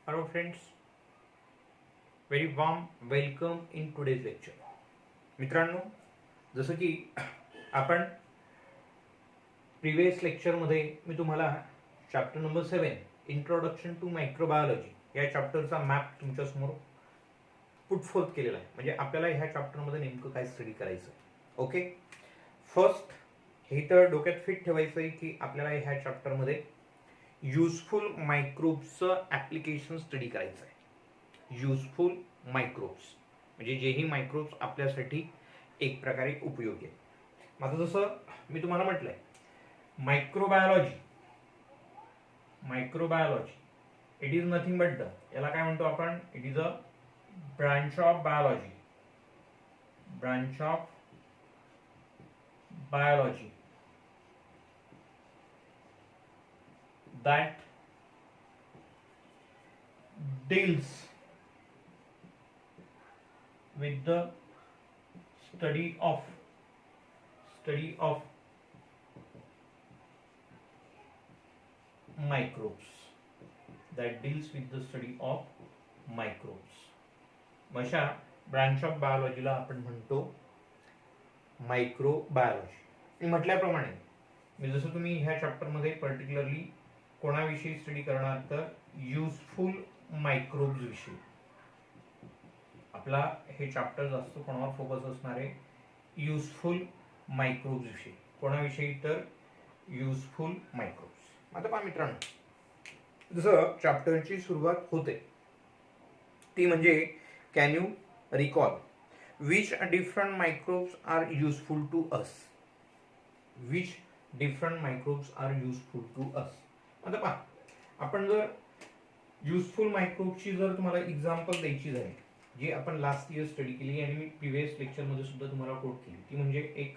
Hello friends, very warm welcome in today's lecture. मित्रांनो, जसं की आपण प्रिव्हियस लेक्चरमध्ये मी तुम्हाला chapter number 7 introduction to microbiology या चॅप्टरचा मॅप तुमच्यासमोर पुट फोर्थ केलेला आहे. म्हणजे आपल्याला ह्या चॅप्टरमध्ये नेमकं काय स्टडी करायचं आहे. ओके, फर्स्ट हे तर डोक्यात फिट ठेवायचं आहे की आपल्याला ह्या चॅप्टरमध्ये युजफुल मायक्रोब्सचं ॲप्लिकेशन स्टडी करायचं आहे. युजफुल मायक्रोब्स म्हणजे जेही मायक्रोब्स आपल्यासाठी एक प्रकारे उपयोगी आहेत. माझं जसं मी तुम्हाला म्हटलंय microbiology it is nothing but याला काय म्हणतो आपण, it is a branch of biology that deals with the study of microbes, अशा ब्रांच ऑफ बायोलॉजीला आपण म्हणतो मायक्रोबायोलॉजी. म्हटल्याप्रमाणे मी जसं तुम्ही ह्या चॅप्टरमध्ये पर्टिक्युलरली कोणाविषयी स्टडी करणार तर युजफुल मायक्रोब्स विषयी. आपला हे चॅप्टर जास्त कोणावर फोकस असणार आहे, युजफुल मायक्रोब्स विषयी. कोणाविषयी तर युजफुल मायक्रोब्स. आता पहा मित्रांनो, जसं चॅप्टरची सुरुवात होते ती म्हणजे can you recall which different microbes are useful to us. आता पहा, आपण जर युजफुल मायक्रोबची जर तुम्हाला एक्झाम्पल द्यायची झाली जी आपण लास्ट इयर स्टडी केली आणि मी प्रिव्हियस लेक्चरमध्ये सुद्धा तुम्हाला कोट केली, ती म्हणजे एक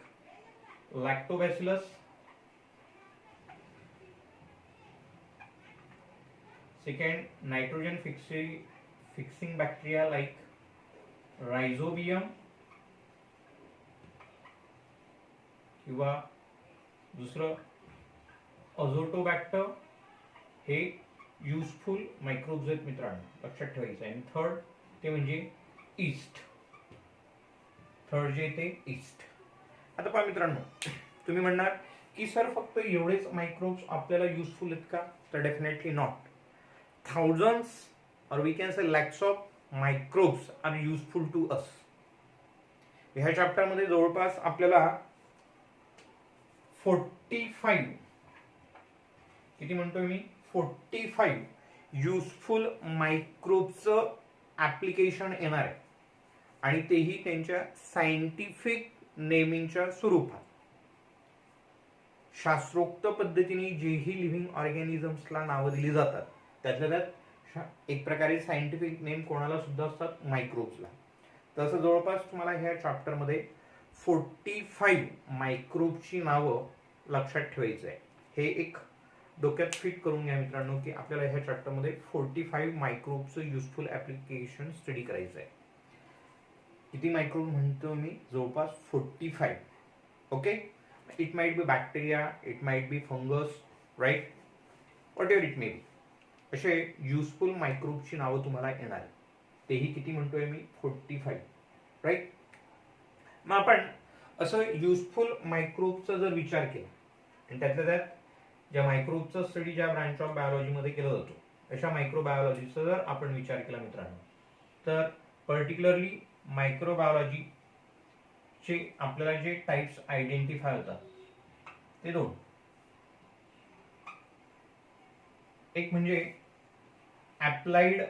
Lactobacillus, second nitrogen fixing bacteria like rhizobium किंवा दुसरं अझोटोबॅक्टर. हे युजफुल मायक्रोब्स आहेत मित्रांनो, लक्षात ठेवायचं आहे. आणि थर्ड ते म्हणजे ईस्ट. आता पहा मित्रांनो, तुम्ही म्हणणार की सर फक्त एवढेच मायक्रोब्स आपल्याला युजफुल आहेत का, तर definitely not. Thousands or we can say lakhs of microbes are useful to us. ह्या चॅप्टरमध्ये जवळपास आपल्याला 45 किती म्हणतोय मी, 45 युजफुल मायक्रोबचं ॲप्लिकेशन येणार आहे आणि तेही त्यांच्या सायंटिफिक नेमिंगच्या स्वरूपात. शास्त्रोक्त पद्धतीने जेही लिव्हिंग ऑर्गॅनिझम्सला नावं दिली जातात त्यातल्या त्यात एक प्रकारे सायंटिफिक नेम कोणाला सुद्धा असतात, मायक्रोब्सला. तसं जवळपास तुम्हाला ह्या चॅप्टरमध्ये 45 मायक्रोबची नावं लक्षात ठेवायचं आहे. हे एक डोक्यात फिट करून घ्या मित्रांनो की आपल्याला ह्या चॅप्टरमध्ये 45 मायक्रोबचं युजफुल ॲप्लिकेशन स्टडी करायचं आहे. किती मायक्रोब म्हणतो मी, जवळपास 45. Okay, it might be bacteria, it might be fungus, right, whatever it may be. असे युजफुल मायक्रोबची नावं तुम्हाला येणार आहे. तेही किती म्हणतोय मी, 45, राईट. मग आपण असं युजफुल मायक्रोबचा जर विचार केला आणि त्यातल्या त्यात ज्या मायक्रोबचा स्टडी ज्या ब्रांच ऑफ बायोलॉजीमध्ये केला जातो अशा मायक्रोबायोलॉजीचा जर आपण विचार केला मित्रांनो, तर पर्टिक्युलरली मायक्रोबायोलॉजीचे आपल्याला जे टाइप्स आयडेंटिफाय होतात ते दोन. एक म्हणजे ॲप्लाइड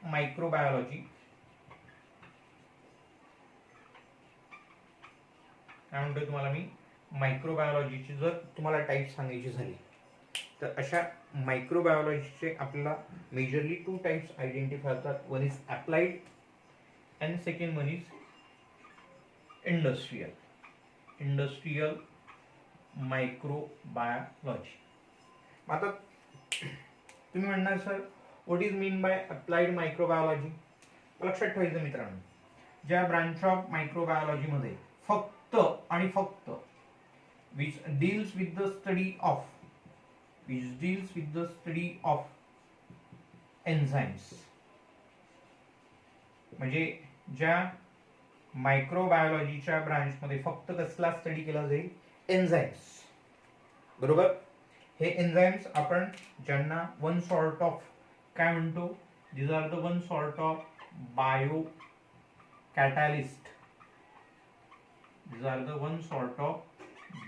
मायक्रोबायोलॉजी. काय म्हणतोय तुम्हाला मी, मायक्रोबायोलॉजीची जर तुम्हाला टाईप सांगायची झाली तर अशा मायक्रोबायोलॉजीचे आपल्याला मेजरली 2 टाइप्स आयडेंटिफाय होतात. One is applied and second one is industrial microbiology. आता तुम्ही म्हणणार sir what is mean by applied microbiology. लक्षात ठेवायचं मित्रांनो, ज्या ब्रांच ऑफ मायक्रोबायोलॉजीमध्ये फक्त आणि फक्त which deals with the study of enzymes, म्हणजे ज्या मायक्रोबायोलॉजीच्या ब्रांचमध्ये फक्त कसला स्टडी केला जाईल, एन्झाईम्स. बरोबर. हे एन्झाईम्स आपण ज्यांना वन सॉर्ट ऑफ काय म्हणतो, these are the one sort of biocatalyst. These are the one sort of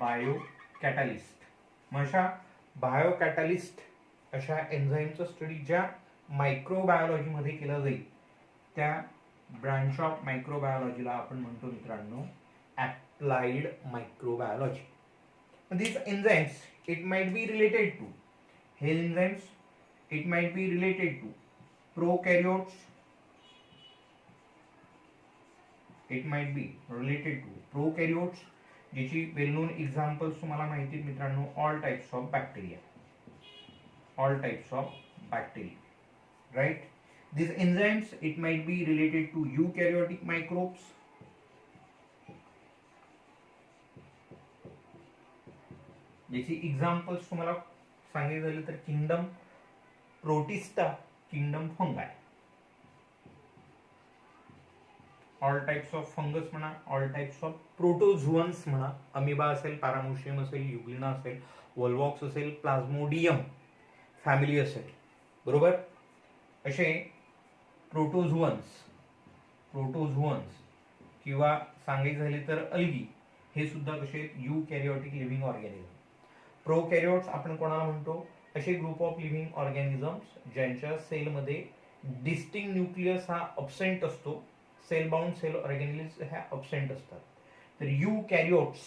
biocatalyst. मग अशा बायोकॅटॅलिस्ट अशा एन्झाईमचा स्टडी ज्या मायक्रोबायोलॉजी मध्ये केला जाईल त्या ब्रांच ऑफ मायक्रोबायोलॉजीला आपण म्हणतो मित्रांनो applied microbiology. These enzymes it might be related to, हे enzymes it might be related to prokaryotes, it might be related to prokaryotes, ज्याची वेल नोन एक्झाम्पल्स तुम्हाला माहिती आहेत मित्रांनो, all types of bacteria, all types of bacteria, right? These enzymes it might be related to eukaryotic microbes, ज्याची examples तुम्हाला सांगितले झाले तर kingdom protista, kingdom फंगाय, all types of fungus म्हणा, ऑल टाइप्स ऑफ प्रोटोझुअन्स म्हणा, अमिबा असेल, पॅरामोशियम असेल, युग्लिना असेल, वोल्वॉक्स असेल, प्लाझ्मोडियम फॅमिली असेल. बरोबर. असे प्रोटोझुअन्स किंवा सांगायचे झाले तर अल्गी हे सुद्धा कसे युकॅरियोटिक लिव्हिंग ऑर्गॅनिझम. प्रोकॅरियोट्स आपण कोणाला म्हणतो, असे ग्रुप ऑफ लिव्हिंग ऑर्गॅनिझम्स ज्यांच्या सेलमध्ये डिस्टिंक्ट न्यूक्लियस हा अब्सेंट असतो, सेल बाउंड सेल ऑर्गॅनिल्स ह्या अब्सेंट असतात. तर युकॅरियोट्स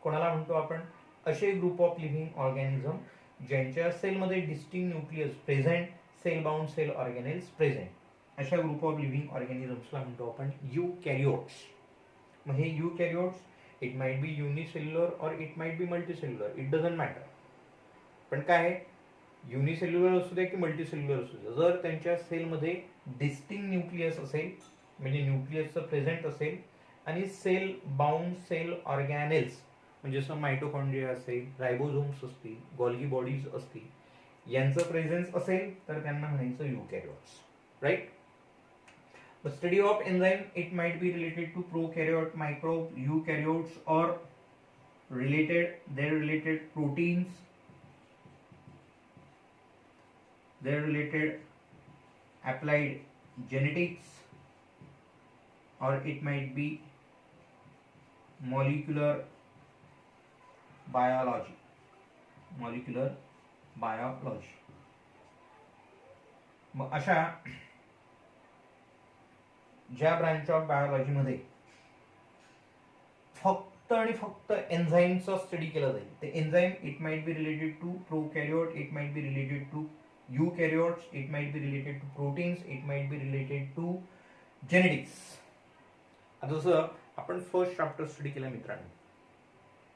कोणाला म्हणतो आपण, असे ग्रुप ऑफ लिव्हिंग ऑर्गॅनिझम ज्यांच्या सेलमध्ये distinct nucleus present, cell bound cell organelles present, अशा ग्रुप ऑफ लिव्हिंग ऑर्गॅनिझम्सला म्हणतो आपण युकॅरियोट्स. मग हे eukaryotes it might be unicellular or it might be multicellular, it doesn't matter. पण काय आहे, युनिसेल्युलर असू द्या की मल्टीसेल्युलर असू द्या, जर त्यांच्या सेलमध्ये डिस्टिंक्ट न्यूक्लियस असेल म्हणजे न्यूक्लियसचं प्रेझेंट असेल आणि सेल बाउंड सेल ऑर्गॅनेल्स म्हणजे जसं मायटोकॉन्ड्रिया असेल, रायबोझोम्स असतील, गॉल्गी बॉडीज असतील, यांचं प्रेझेन्स असेल तर त्यांना म्हणायचं युकॅरियोट्स, right. The study of enzyme it might be related to prokaryote microbe, eukaryotes or related proteins, their related applied genetics, or it might be molecular biology. मग अशा ज्या ब्रांच ऑफ बायोलॉजी मध्ये फक्त आणि फक्त एन्झाईमचा स्टडी केला जाईल, ते enzyme it might be related to prokaryote, it might be related to eukaryotes, it might be related to proteins, it might be related to genetics. आता जसं आपण फर्स्ट चॅप्टर स्टडी केला मित्रांनो,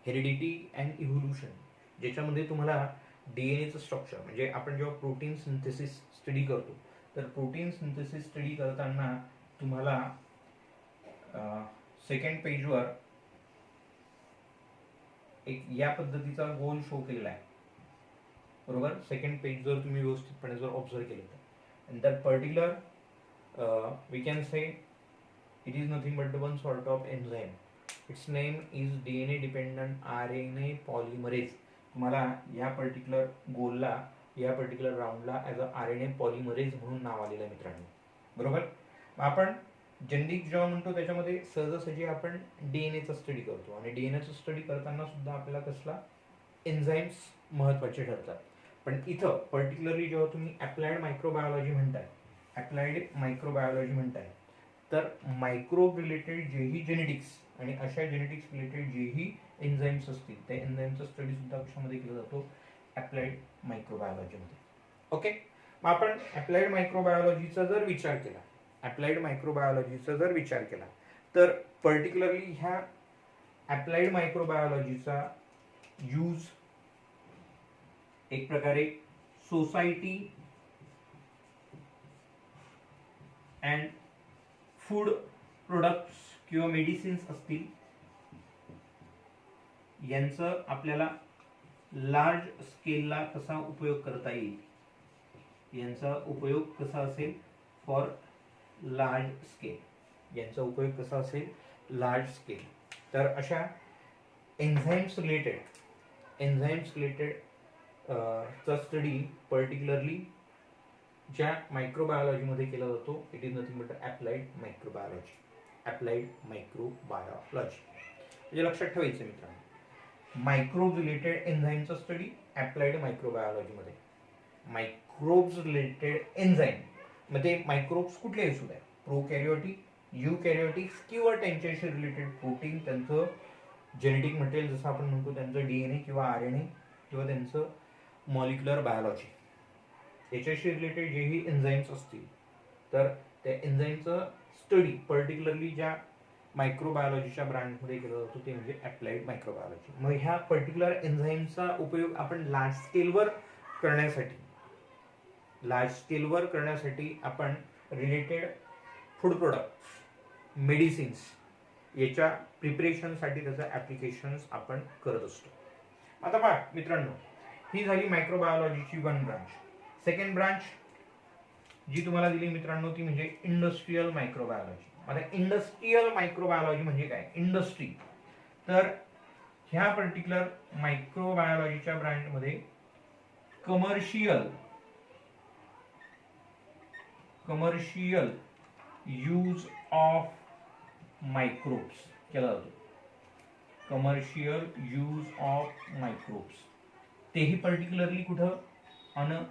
हेरिडिटी अँड इव्होल्युशन, ज्याच्यामध्ये तुम्हाला डीएनएचं structure म्हणजे आपण जेव्हा प्रोटीन सिंथेसिस स्टडी करतो तर प्रोटीन सिंथेसिस स्टडी करताना तुम्हाला सेकंड पेजवर एक या पद्धतीचा गोल शो केलेला आहे. बरोबर. सेकंड पेज जर तुम्ही व्यवस्थितपणे जर ऑब्झर्व केलं तर, and that particular we can say it is nothing but the one sort of enzyme, its name is DNA dependent RNA polymerase. तुम्हाला या पर्टिक्युलर गोलला, या पर्टिक्युलर राऊंडला ॲज अ आरएनए पॉलिमरेज म्हणून नाव आलेलं आहे मित्रांनो. बरोबर. आपण जेनेटिक जेव्हा म्हणतो त्याच्यामध्ये सहजासहजी आपण डीएनएचा स्टडी करतो आणि डीएनएचा स्टडी करताना सुद्धा आपल्याला कसला एन्झाईम्स महत्त्वाचे ठरतात. पण इथं पर्टिक्युलरली जेव्हा तुम्ही अप्लाइड मायक्रोबायोलॉजी म्हणताय तर मायक्रोब रिलेटेड जेही जेनेटिक्स आणि अशा जेनेटिक्स रिलेटेड जेही एन्झाईम्स असतील त्या एन्झाईमचा स्टडी सुद्धा कशामध्ये केला जातो, अप्लाइड मायक्रोबायोलॉजीमध्ये. ओके. मग आपण अप्लाइड मायक्रोबायोलॉजीचा जर विचार केला तर पर्टिक्युलरली ह्या अप्लाइड मायक्रोबायोलॉजीचा यूज एक प्रकारे सोसायटी अँड फूड प्रोडक्ट्स किंवा मेडिसिन्स असतील यांचं आपल्याला लार्ज स्केलला कसा उपयोग करता येईल यांचा उपयोग कसा असेल फॉर लार्ज स्केल, यांचा उपयोग कसा असेल लार्ज स्केल. तर अशा एन्झाईम्स रिलेटेड चा स्टडी पर्टिक्युलरली ज्या मायक्रोबायोलॉजीमध्ये केला जातो, it is nothing but applied मायक्रोबायोलॉजी. म्हणजे लक्षात ठेवायचं मित्रांनो, मायक्रोब्स रिलेटेड एन्झाईमचा स्टडी अप्लाइड मायक्रोबायोलॉजीमध्ये. मायक्रोब्स रिलेटेड एन्झाईम मध्ये मायक्रोब्स कुठलेही असू द्या, प्रोकॅरियोटिक, युकॅरियोटिक्स किंवा त्यांच्याशी रिलेटेड प्रोटीन, त्यांचं जेनेटिक मटेरियल जसं आपण म्हणतो, त्यांचं DNA किंवा RNA किंवा त्यांचं मॉलिक्युलर बायोलॉजी, याच्याशी रिलेटेड जेही एन्झाईम्स असतील तर त्या एन्झाईमचं स्टडी पर्टिक्युलरली ज्या मायक्रोबायोलॉजीच्या ब्रांचमध्ये केला जातो ते म्हणजे अप्लाइड मायक्रोबायोलॉजी. मग ह्या पर्टिक्युलर एन्झाईमचा उपयोग आपण लार्ज स्केलवर करण्यासाठी आपण रिलेटेड फूड प्रोडक्ट्स, मेडिसिन्स याच्या प्रिपरेशनसाठी त्याचं ॲप्लिकेशन्स आपण करत असतो. आता पहा मित्रांनो, ही झाली मायक्रोबायोलॉजीची वन ब्रांच. सेकंड ब्रांच जी तुम्हाला दिली मित्रांनो ती म्हणजे इंडस्ट्रियल मायक्रोबायोलॉजी. आता इंडस्ट्रियल मायक्रोबायोलॉजी म्हणजे काय, इंडस्ट्री. तर ह्या पर्टिक्युलर मायक्रोबायोलॉजीच्या ब्रांचमध्ये कमर्शियल यूज ऑफ मायक्रोब्स केला जातो. कमर्शियल यूज ऑफ मायक्रोब्स, तेही पर्टिक्युलरली कुठं, ऑन अ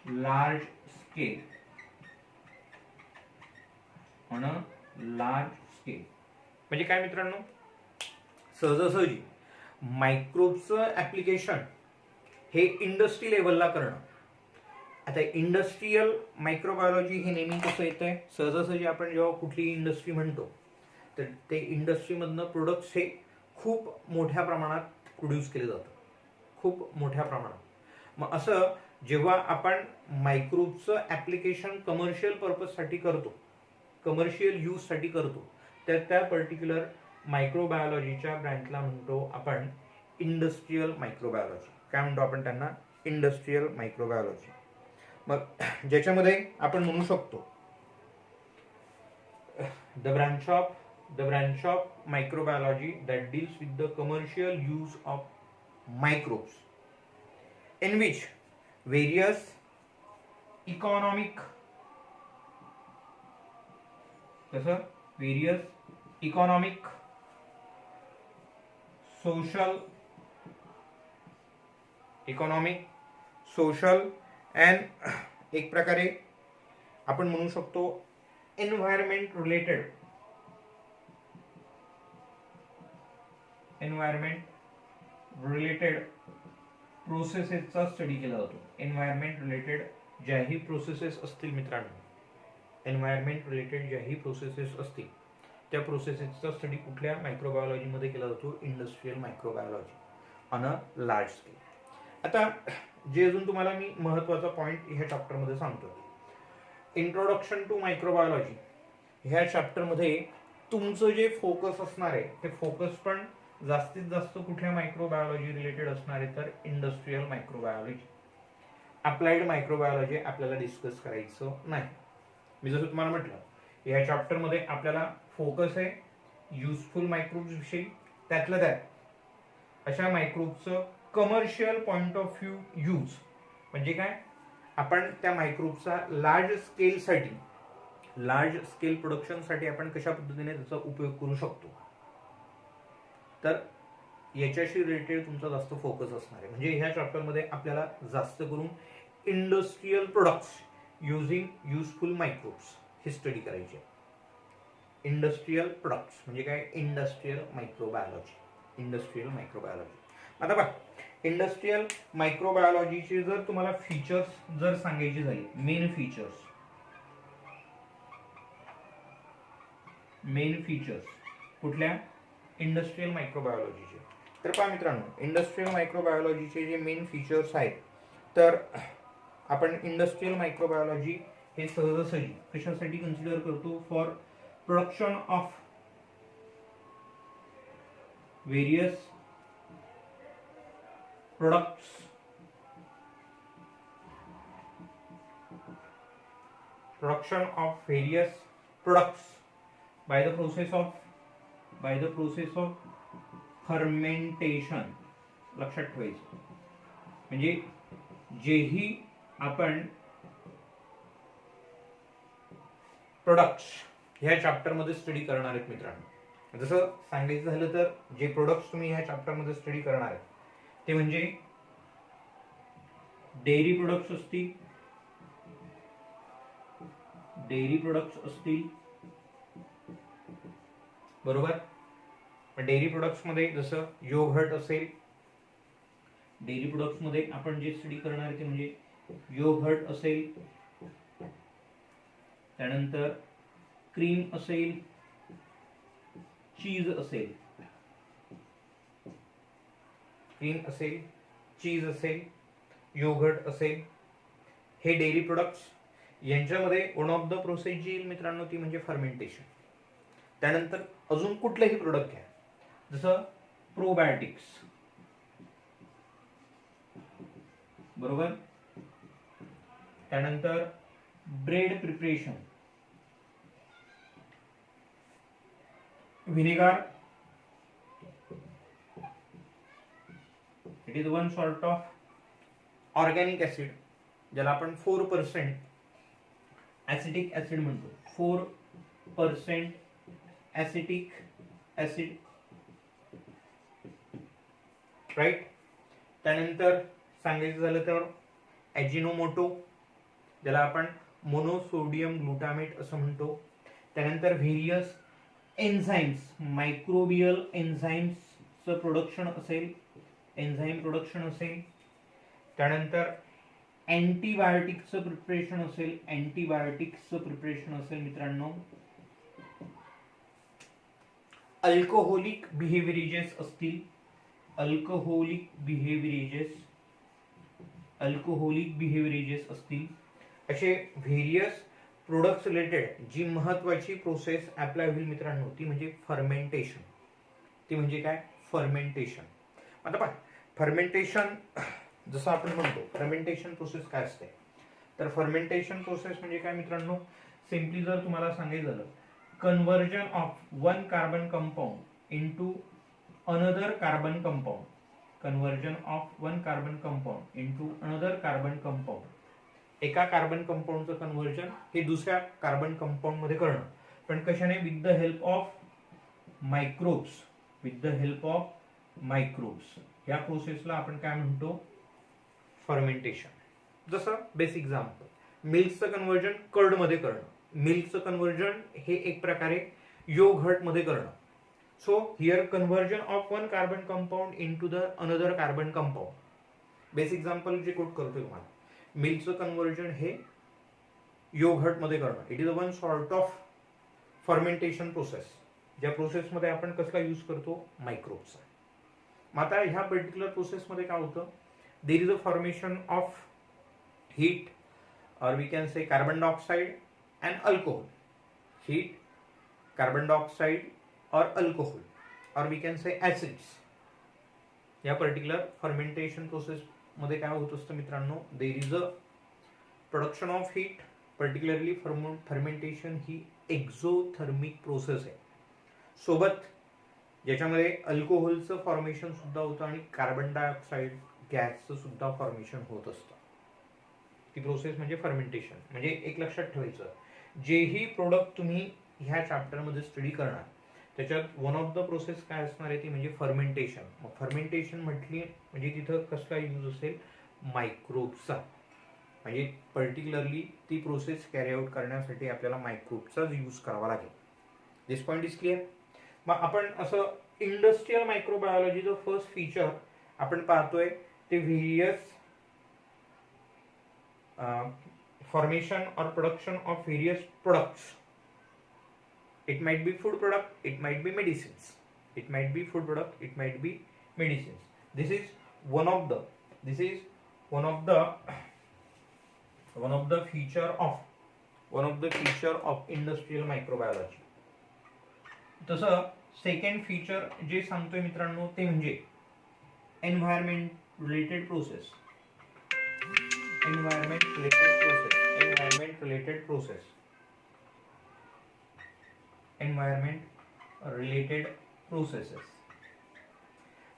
लार्ज स्केल. म्हणजे काय मित्रांनो, सहजासहजी मायक्रोबचं ऍप्लिकेशन हे इंडस्ट्री लेवलला करणं. आता इंडस्ट्रियल मायक्रोबायोलॉजी हे नेहमी कसं येतंय, सहजासहजी आपण जेव्हा कुठली इंडस्ट्री म्हणतो तर ते इंडस्ट्रीमधनं प्रोडक्ट्स हे खूप मोठ्या प्रमाणात प्रोड्यूस केले जातात, खूप मोठ्या प्रमाणात. मग असं जेव्हा आपण मायक्रोबचं ऍप्लिकेशन कमर्शियल पर्पजसाठी करतो, कमर्शियल यूजसाठी करतो, तर त्या पर्टिक्युलर मायक्रोबायोलॉजीच्या ब्रँचला म्हणतो आपण इंडस्ट्रियल मायक्रोबायोलॉजी. काय म्हणतो आपण त्यांना, इंडस्ट्रियल मायक्रोबायोलॉजी. मग ज्याच्यामध्ये आपण म्हणू शकतो the branch of microbiology that deals with the commercial use of microbes in which various economic, social and एक प्रकारे आपण म्हणू शकतो एन्व्हायरमेंट रिलेटेड प्रोसेसेसचा स्टडी केला जातो. एन्व्हायरमेंट रिलेटेड ज्याही प्रोसेसेस असतील मित्रांनो, एन्व्हायरमेंट रिलेटेड ज्याही प्रोसेसेस असतील त्या प्रोसेसेसचा स्टडी कुठल्या मायक्रोबायोलॉजीमध्ये केला जातो, industrial microbiology on a large scale. आता जे अजून तुम्हाला मी महत्वाचा पॉईंट ह्या चॅप्टरमध्ये सांगतो, इंट्रोडक्शन टू मायक्रोबायोलॉजी. ह्या चॅप्टरमध्ये तुमचं जे फोकस असणार आहे ते फोकस पण जास्तीत जास्त कुठल्या मायक्रोबायोलॉजी रिलेटेड असणार आहे तर इंडस्ट्रियल मायक्रोबायोलॉजी. अप्लाइड मायक्रोबायोलॉजी आपल्याला डिस्कस करायचं नाही. मी जसं तुम्हाला म्हटलं या चॅप्टरमध्ये आपल्याला फोकस आहे युजफुल मायक्रोब्स विषयी, त्यातल्या त्यात अशा मायक्रोब्सचं commercial point of view use म्हणजे काय, आपण त्या मायक्रोब्सचा लार्ज स्केल प्रोडक्शनसाठी आपण कशा पद्धतीने त्याचा उपयोग करू शकतो, तर याच्याशी रिलेटेड तुमचा जास्त फोकस असणार आहे. म्हणजे ह्या चॅप्टरमध्ये आपल्याला जास्त करून industrial products using useful microbes हे स्टडी करायचे. इंडस्ट्रियल प्रोडक्ट्स म्हणजे काय, इंडस्ट्रियल मायक्रोबायोलॉजी. आता बघा, इंडस्ट्रियल मायक्रोबायोलॉजीचे जर तुम्हाला फीचर्स जर सांगायची झाली, मेन फीचर्स कुठल्या इंडस्ट्रियल मायक्रोबायोलॉजीचे, तर पहा मित्रांनो, इंडस्ट्रियल मायक्रोबायोलॉजीचे जे मेन फीचर्स आहेत तर आपण इंडस्ट्रियल मायक्रोबायोलॉजी हे सहजासहजी कशासाठी कन्सिडर करतो, for production of various production of various products by the process of fermentation. लक्षात ठेवायचं म्हणजे जेही आपण प्रोडक्ट्स ह्या चॅप्टर मध्ये स्टडी करणार आहेत मित्रांनो, जसं सांगायचं झालं तर जे प्रोडक्ट्स तुम्ही ह्या चॅप्टर मध्ये स्टडी करणार आहेत ते म्हणजे डेअरी प्रोडक्ट्स असतील, बरोबर. डेअरी प्रोडक्ट्स मध्ये जसं योगर्ट असेल, डेअरी प्रोडक्ट्स मध्ये आपण जे स्टडी करणार आहे ते म्हणजे योगर्ट असेल, त्यानंतर क्रीम असेल, चीज असेल, योगर्ट असेल, हे डेअरी प्रोडक्ट्स. यांच्यामध्ये वन ऑफ द प्रोसेस जी मित्रांनो ती म्हणजे फर्मेंटेशन. त्यानंतर अजून कुठलेही प्रोडक्ट घ्या, जसं प्रोबायोटिक्स, बरोबर. त्यानंतर bread preparation, vinegar, it is one sort of organic acid ज्याला आपण 4% ऍसिटिक ऍसिड म्हणतो, 4% ऍसिटिक ऍसिड, राईट. त्यानंतर सांगायचं झालं तर ॲजिनोमोटो ज्याला आपण मोनोसोडियम ग्लुटामेट असं म्हणतो. त्यानंतर व्हेरियस एन्झाइम्स, मायक्रोबियल एन्झाइम्सचं प्रोडक्शन असेल, त्यानंतर अँटीबायोटिक्सचं प्रिपरेशन असेल मित्रांनो. अल्कोहोलिक बिहेवियरेजेस असतील, असे व्हेरियस प्रोडक्ट्स रिलेटेड जी महत्वाची प्रोसेस अप्लाय होईल मित्रांनो ती म्हणजे फर्मेंटेशन. आता पहा, फर्मेंटेशन जसं आपण म्हणतो फर्मेंटेशन प्रोसेस काय असते, तर फर्मेंटेशन प्रोसेस म्हणजे काय मित्रांनो, सिम्पली जर तुम्हाला सांगायचं झालं, conversion of one carbon compound into another carbon compound, एका कार्बन कंपाऊंडचं कन्वर्जन हे दुसऱ्या कार्बन कंपाऊंड मध्ये करणं, पण कशाने, with the help of microbes. या प्रोसेसला आपण काय म्हणतो, फर्मेंटेशन. जसं बेसिक एक्झाम्पल, मिल्कचं कन्वर्जन कर्ड मध्ये करणं, मिल्कचं कन्वर्जन हे एक प्रकारे योगर्ट मध्ये करणं. So here conversion of one carbon compound into the another carbon compound. Basic example जे कोट करतोय तुम्हाला, मिल्कचं कन्वर्जन हे योगर्ट मध्ये करणं, it is one sort of fermentation process, ज्या प्रोसेसमध्ये आपण कसला यूज करतो, मायक्रोब्सचा. मग आता ह्या पर्टिक्युलर प्रोसेसमध्ये काय होतं, there is a formation of heat और we can say carbon dioxide and alcohol, heat, carbon dioxide और अल्कोहोल और वी कॅन से ऍसिड्स. या पर्टिक्युलर फर्मेंटेशन प्रोसेस मध्ये काय होत असतं मित्रांनो, there is a production of heat. Particularly fermentation ही एक्झोथर्मिक प्रोसेस आहे, सोबत ज्याच्यामध्ये अल्कोहोलचं फॉर्मेशन सुद्धा होतं आणि कार्बन डायऑक्साइड गॅसचं सुद्धा फॉर्मेशन होत असतं. ती प्रोसेस म्हणजे फर्मेंटेशन. म्हणजे एक लक्षात ठेवायचं, जेही प्रोडक्ट तुम्ही ह्या चॅप्टरमध्ये स्टडी करणार त्याच्यात वन ऑफ द प्रोसेस काय असणार आहे ती म्हणजे फर्मेंटेशन. मग फर्मेंटेशन म्हटली म्हणजे तिथं कसला यूज असेल, मायक्रोब्सचा. म्हणजे पर्टिक्युलरली ती प्रोसेस कॅरी आउट करण्यासाठी आपल्याला मायक्रोब्सचाच यूज करावा लागेल. दिस पॉइंट इज क्लिअर. मग आपण असं इंडस्ट्रियल मायक्रोबायोलॉजीचं फर्स्ट फीचर आपण पाहतोय ते व्हेरियस फॉर्मेशन और production of various products. It might be food product, it might be medicines. It might be food product, it might be medicines. This is one of the feature of industrial microbiology. तसं second feature जे सांगतोय मित्रांनो ते म्हणजे environment related process. environment related process, environment related process, environment related processes.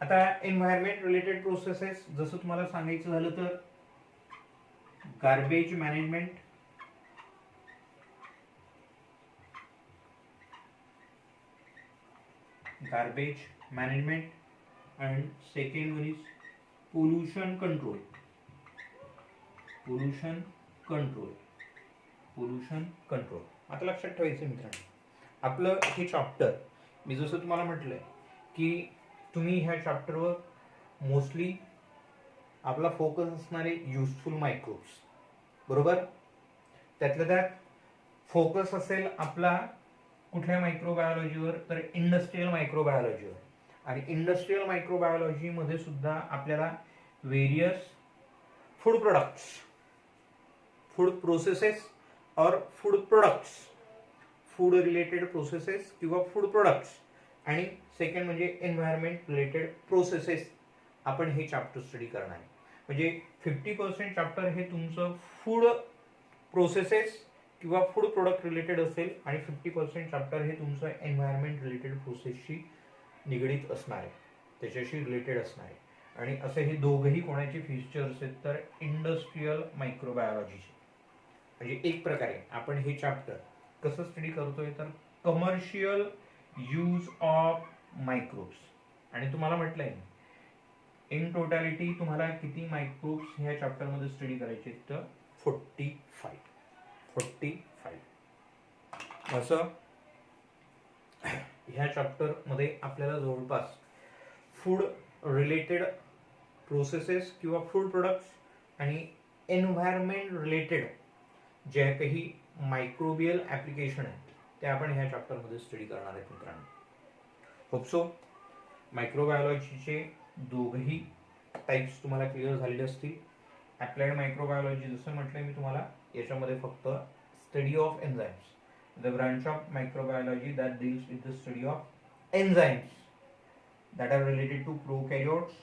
आता environment related processes जसं तुम्हाला सांगायचं झालं तर garbage management, garbage management, and second one is pollution control, pollution control, pollution control. आता लक्षात ठेवायचं मित्रांनो, आपलं हे चॅप्टर मी जसं तुम्हाला म्हटलंय की तुम्ही ह्या चॅप्टरवर मोस्टली आपला फोकस असणारे युजफुल मायक्रोब्स, बरोबर. त्यातल्या त्यात फोकस असेल आपला कुठल्या मायक्रोबायोलॉजीवर, तर इंडस्ट्रियल मायक्रोबायोलॉजीवर. आणि इंडस्ट्रियल मायक्रोबायोलॉजी मध्ये सुद्धा आपल्याला various food products, food processes और food products, food related processes किंवा फूड प्रोडक्ट्स, आणि सेकंड म्हणजे एन्व्हायरमेंट रिलेटेड प्रोसेसेस आपण हे चॅप्टर स्टडी करणार आहे. म्हणजे 50% चॅप्टर हे तुमचं फूड प्रोसेसेस किंवा फूड प्रोडक्ट रिलेटेड असेल आणि 50% चॅप्टर हे तुमचं एन्व्हायरमेंट रिलेटेड प्रोसेसशी निगडीत असणार आहे, त्याच्याशी रिलेटेड असणार आहे. आणि असे हे दोघंही कोणाचे फीचर्स आहेत, तर इंडस्ट्रियल मायक्रोबायोलॉजीचे. म्हणजे एक प्रकारे आपण हे चॅप्टर कसं स्टडी करतोय, तर कमर्शियल यूज ऑफ मायक्रोब्स. आणि तुम्हाला म्हटलंय इन टोटॅलिटी तुम्हाला किती मायक्रोब्स ह्या चॅप्टरमध्ये स्टडी करायचे, तर 45. असं ह्या चॅप्टर मध्ये आपल्याला जवळपास फूड रिलेटेड प्रोसेसेस किंवा फूड प्रोडक्ट्स आणि एन्व्हायरमेंट रिलेटेड ज्या काही मायक्रोबियल ऍप्लिकेशन आहेत ते आपण ह्या चॅप्टर मध्ये स्टडी करणार आहेत मित्रांनो. होप सो मायक्रोबायोलॉजीचे दोघही टाइप्स तुम्हाला क्लिअर झालेले असतील. अप्लाइड मायक्रोबायोलॉजी जसं म्हटलंय मी तुम्हाला, याच्यामध्ये फक्त study of enzymes, the branch of microbiology that deals with the study of enzymes that are related to prokaryotes,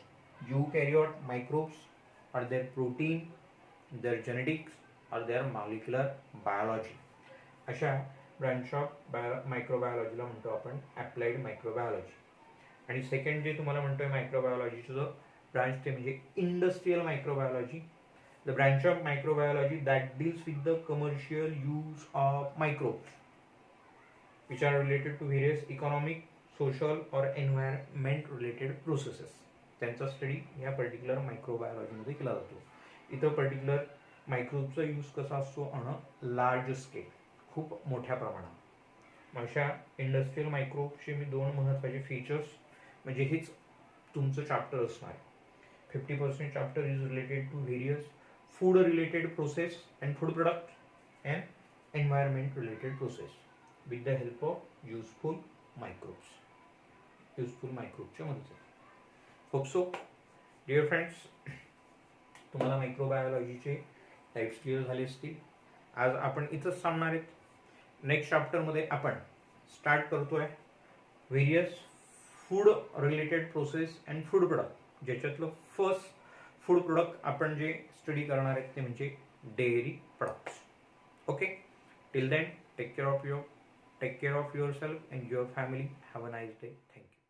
eukaryote microbes, or their protein, their genetics, or their molecular biology. अशा branch of मायक्रोबायोलॉजीला म्हणतो आपण applied microbiology. आणि second जे तुम्हाला म्हणतोय मायक्रोबायोलॉजीचं जो branch ते म्हणजे industrial microbiology, the branch of microbiology that deals with the commercial use of microbes which are related to various economic, social और एन्व्हायरमेंट रिलेटेड प्रोसेसेस. त्यांचा स्टडी ह्या पर्टिक्युलर मायक्रोबायोलॉजीमध्ये केला जातो. इथं पर्टिक्युलर मायक्रोबचा यूज कसा असतो ऑन लार्ज स्केल, खूप मोठ्या प्रमाणात. अशा इंडस्ट्रियल मायक्रोबचे मी दोन महत्त्वाचे फीचर्स म्हणजे हेच तुमचं चॅप्टर असणार आहे. 50% chapter is related to various food related process and food product and environment related process with the help of useful microbes, useful मायक्रोबच्या मदतीने. होप सो डिअर फ्रेंड्स, तुम्हाला मायक्रोबायोलॉजीचे टाइप्स क्लिअर झाले असतील. आज आपण इथंच थांबणार आहेत. नेक्स्ट चॅप्टरमध्ये आपण स्टार्ट करतोय various food related process and food product, ज्याच्यातलं फर्स्ट फूड प्रोडक्ट आपण जे स्टडी करणार आहेत ते म्हणजे dairy products. Okay, till then take care of yourself and your family. Have a nice day. Thank you.